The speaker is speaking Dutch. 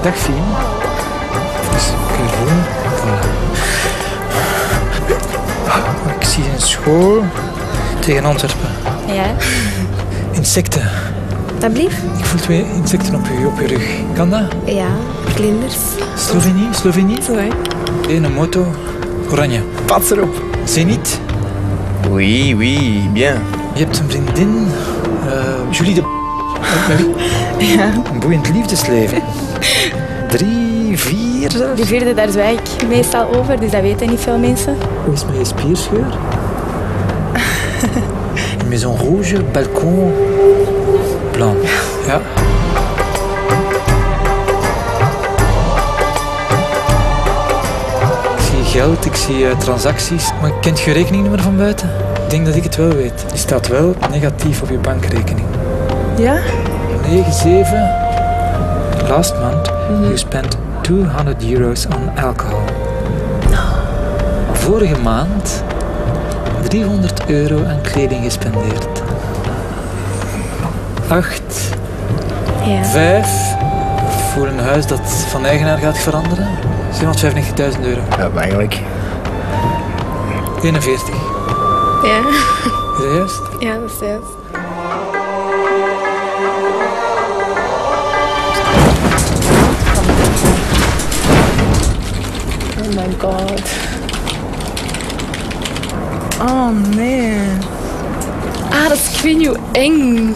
Dag Fien. Dus gewoon. Ik zie een school tegen Antwerpen. Ja. Insecten. Alsjeblieft. Ik voel 2 insecten op je rug. Kan dat? Ja, vlinders. Slovenië? Zo, hè. Een moto. Oranje. Pas erop. Zenit. Oui, oui, bien. Je hebt een vriendin. Julie de... Met wie? Ja. Een boeiend liefdesleven. 3, 4 zelfs. Die vierde, daar zwijg ik meestal over, dus dat weten niet veel mensen. Hoe is mijn spierscheur? Maison rouge, balcon blanc. Ja. Ik zie geld, ik zie transacties. Maar kent je rekeningnummer van buiten? Ik denk dat ik het wel weet. Die staat wel negatief op je bankrekening. Ja? 97. Last month you spent €200 on alcohol. Vorige maand €300 aan kleding gespendeerd. 8. Ja. 5. Voor een huis dat van eigenaar gaat veranderen. €795.000. Ja, eigenlijk. 41. Ja. Is dat juist? Ja, dat is juist. Oh my god. Oh nee. Ah, dat is, ik weet niet hoe eng.